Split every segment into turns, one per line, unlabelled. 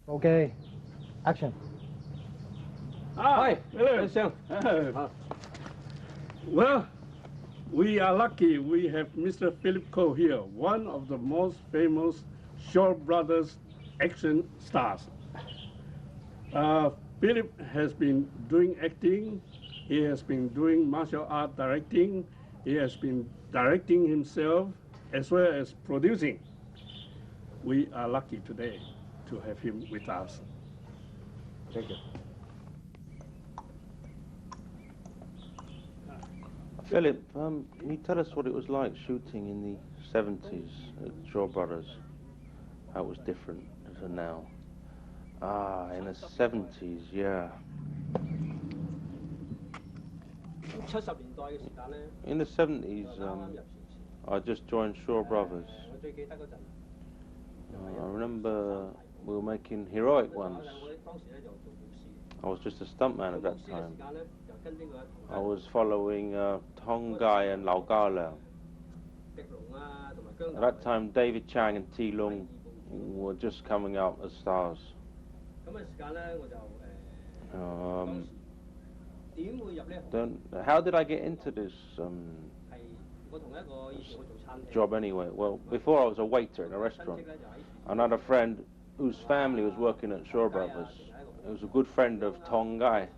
Okay, action.
Hi,
hello.
Xiang.
Well, we are lucky we have Mr. Philip Ko here, one of the most famous Shaw Brothers action stars. Philip has been doing acting, he has been doing martial art directing, he has been directing himself as well as producing. We are lucky today to have him with us.
Thank you.
Philip, can you tell us what it was like shooting in the 70s at Shaw Brothers? How it was different to now? Ah, in the 70s, yeah. In the 70s, I just joined Shaw Brothers. I remember we were making heroic ones. I was just a stuntman at that time. I was following Tang and Lao Gao. At that time, David Chang and T Lung were just coming out as stars. How did I get into this job anyway? Well, before I was a waiter in a restaurant. Another friend whose family was working at Shaw Brothers. He was a good friend of Tong Gai.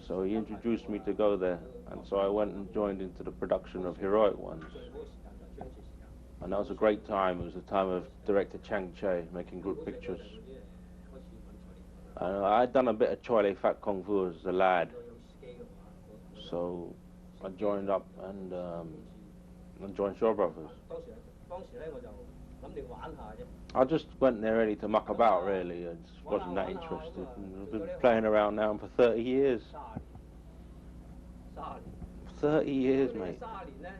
So he introduced me to go there. And so I went and joined into the production of heroic ones. And that was a great time. It was the time of director Chang Che making good pictures. And I'd done a bit of Choi Lei Fat Kung Fu as a lad. So I joined up and joined Shaw Brothers. I just went there ready to muck about, really. I just wasn't that interested. And I've been playing around now for 30 years. 30 years, mate.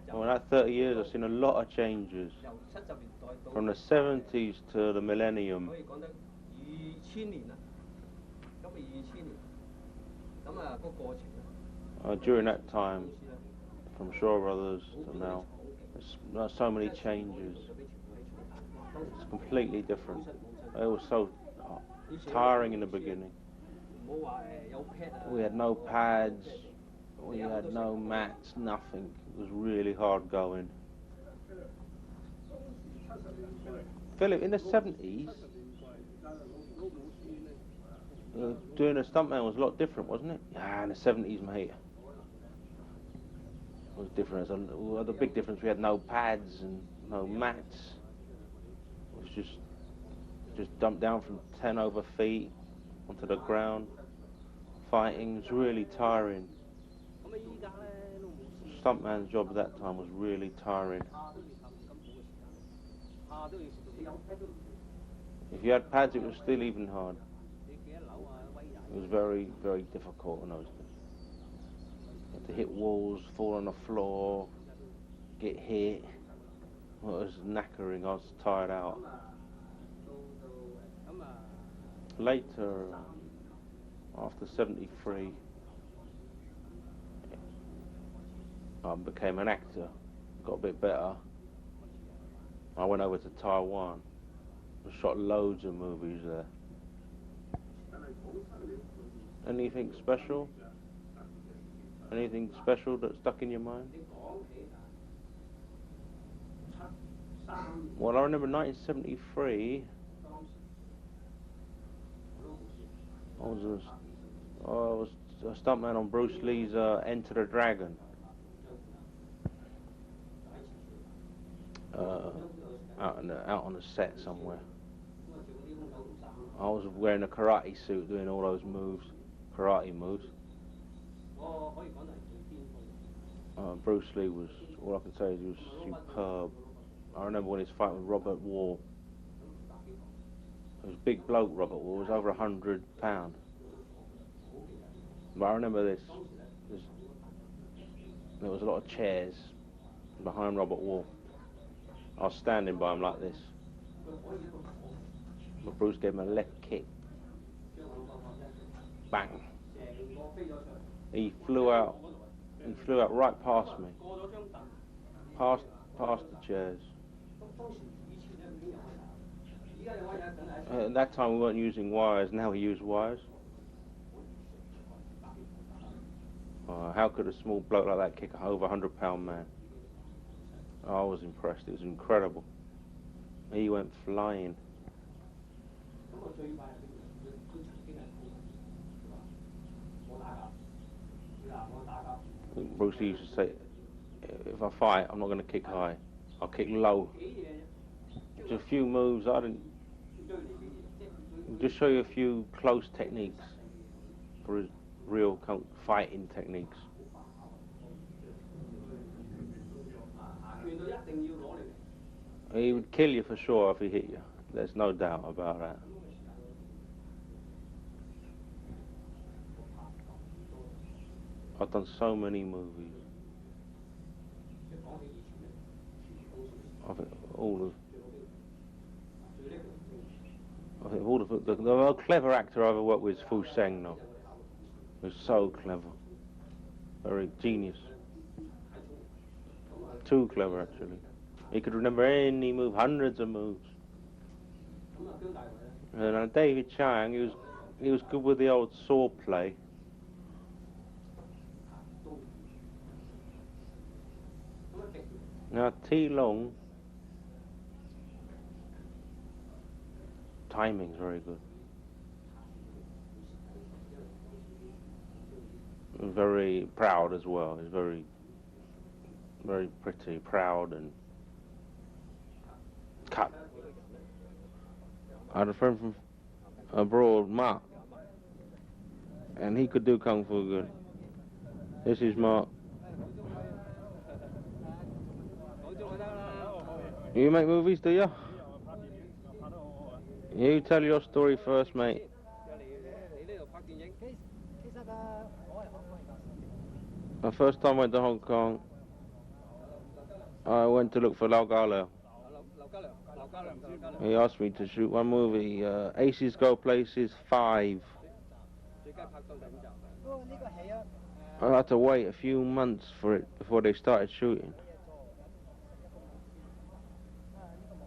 And in that 30 years, I've seen a lot of changes. From the 70s to the millennium. During that time, from Shaw Brothers to now, there's so many changes. It's completely different. It was so tiring in the beginning. We had no pads, we had no mats, nothing. It was really hard going. Philip, in the 70s, doing a stuntman was a lot different, wasn't it? Yeah, in the 70s, mate. It was different. The big difference, we had no pads and no mats. It was just dumped down from 10 over feet onto the ground. Fighting was really tiring. Stuntman's job at that time was really tiring. If you had pads, it was still even hard. It was very, very difficult in those days. You had to hit walls, fall on the floor, get hit. Well, it was knackering. I was tired out. Later, after 73, I became an actor. Got a bit better. I went over to Taiwan. I shot loads of movies there. Anything special? Anything special that stuck in your mind? Well, I remember 1973. I was a stuntman on Bruce Lee's Enter the Dragon. Out on a set somewhere. I was wearing a karate suit, doing all those moves, karate moves. Bruce Lee was, all I can say is he was superb. I remember when he was fighting with Robert Wall. It was a big bloke, Robert Wall. He was over 100 pounds. But I remember this. There was a lot of chairs behind Robert Wall. I was standing by him like this. But Bruce gave him a left kick. Bang. He flew out. He flew out right past me. Past the chairs. At that time we weren't using wires, now we use wires. How could a small bloke like that kick a over 100-pound man? I was impressed, it was incredible. He went flying. Bruce Lee used to say, if I fight, I'm not going to kick high, I'll kick low. Just a few moves, I didn't... Just show you a few close techniques for his real fighting techniques. He would kill you for sure if he hit you. There's no doubt about that. I've done so many movies. I think all the most clever actor I ever worked with is Fu Sheng. No, he was so clever, very genius. Too clever actually. He could remember any move, hundreds of moves. And David Chang, he was good with the old sword play. Now T Long, timing's very good. Very proud as well. He's very, very pretty, proud and cut. I had a friend from abroad, Mark, and he could do kung fu good. This is Mark. You make movies, do you? You tell your story first, mate. The first time I went to Hong Kong, I went to look for Lau Ga. He asked me to shoot one movie, Aces Go Places 5. I had to wait a few months for it before they started shooting.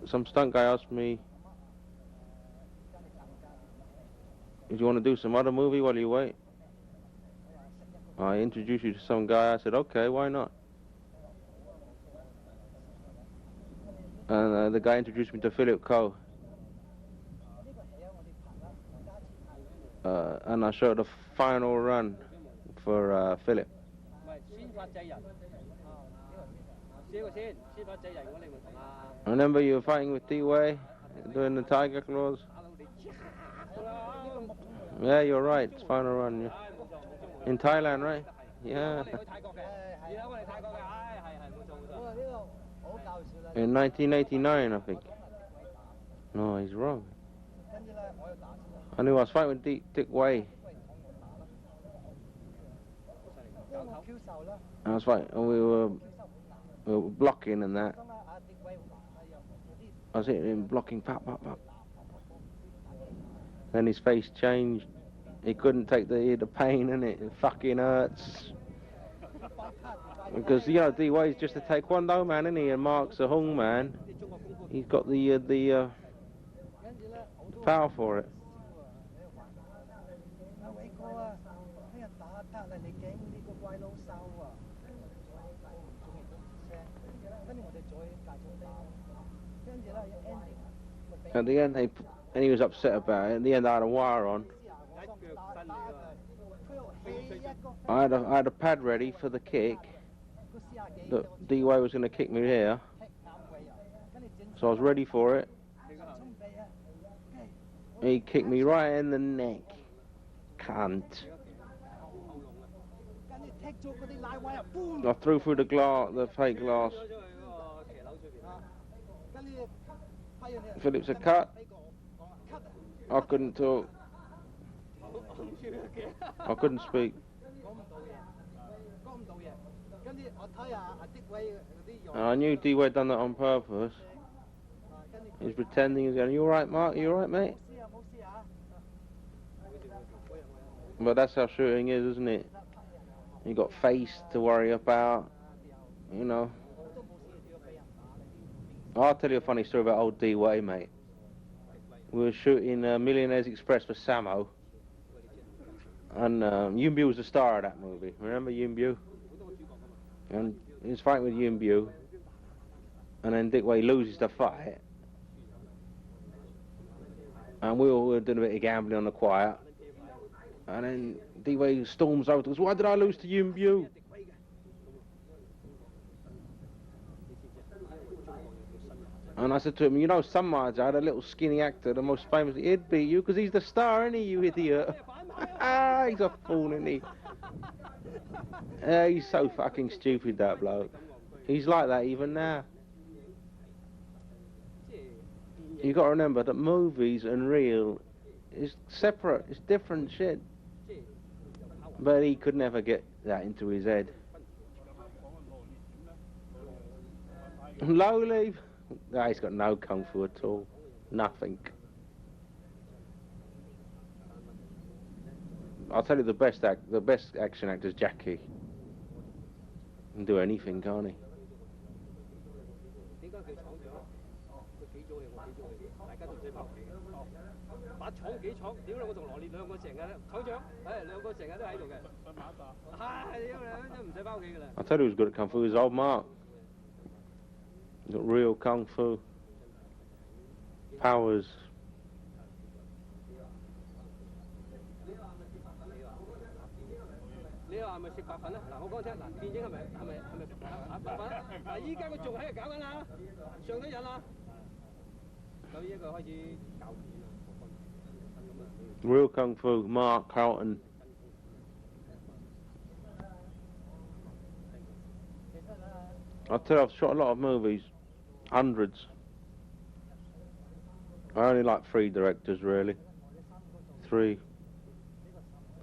Some stunt guy asked me, do you want to do some other movie while you wait? I introduced you to some guy. I said, okay, why not? And the guy introduced me to Philip Ko. And I showed the final run for Philip. I remember you were fighting with T-Wei, doing the tiger claws. Yeah, you're right, it's final run. Yeah. In Thailand, right? Yeah. In 1989, I think. No, he's wrong. I knew I was fighting with Dick Wei. I was fighting, and we were blocking and that. I was hitting him, blocking, pop, pop, pop. Then his face changed. He couldn't take the pain in it. It fucking hurts. Because, you know, D-Wei's just a taekwondo man, isn't he? And Mark's a Hung man. He's got the power for it. At the end, and he was upset about it. At the end, I had a wire on. I had a pad ready for the kick. That D-Wei was going to kick me here. So I was ready for it. He kicked me right in the neck. Cunt. I threw through the fake glass. Philip said, cut. I couldn't talk. I couldn't speak. And I knew D-Wei done that on purpose. He's pretending he's going, you alright, Mark? You alright, mate? But that's how shooting is, isn't it? You got face to worry about, you know. I'll tell you a funny story about old D-Wei, mate. We were shooting Millionaires Express for Samo. And Yuen Biao was the star of that movie. Remember Yuen Biao? And he was fighting with Yuen Biao. And then Dick Wei loses the fight. And we all were doing a bit of gambling on the quiet. And then Dick Wei storms over and goes, "Why did I lose to Yuen Biao?" And I said to him, "You know, Sunrise had a little skinny actor, the most famous, he'd beat you because he's the star, isn't he, you idiot?" He's a fool, isn't he? He's so fucking stupid, that bloke. He's like that even now. You got to remember that movies and real is separate, it's different shit. But he could never get that into his head. Low leave? No, he's got no kung fu at all. Nothing. I'll tell you the best action actor is Jackie. He can do anything, can't he? I'll tell you who's good at kung fu is old Mark. He's got real kung fu powers. Real kung fu, Mark Carlton. I'll tell you, I've shot a lot of movies, hundreds. I only like 3 directors really, 3.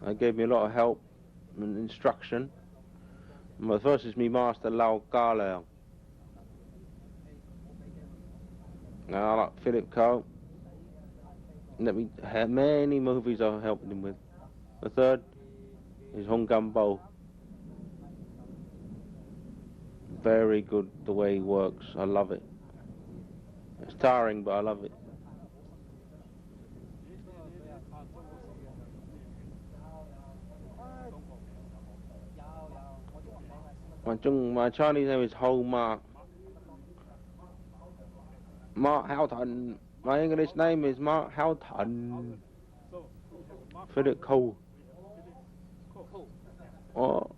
They gave me a lot of help and instruction. And the first is me master Lau Ka Leung. Now I like Philip Ko. Let me have many movies I've helped him with. The third is Hong Gam Bo. Very good the way he works. I love it. It's tiring, but I love it. My Chinese name is Ho Mark. Mark Houghton. My English name is Mark Houghton. Philip Ko. Oh.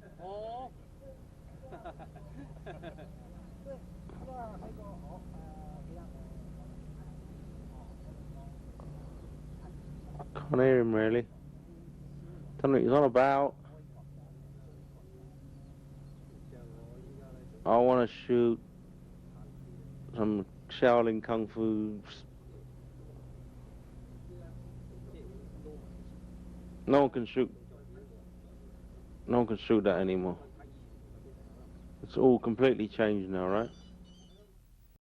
I can't hear him really. Don't know what he's on about. I want to shoot some Shaolin Kung Fu. No one can shoot that anymore. It's all completely changed now, right?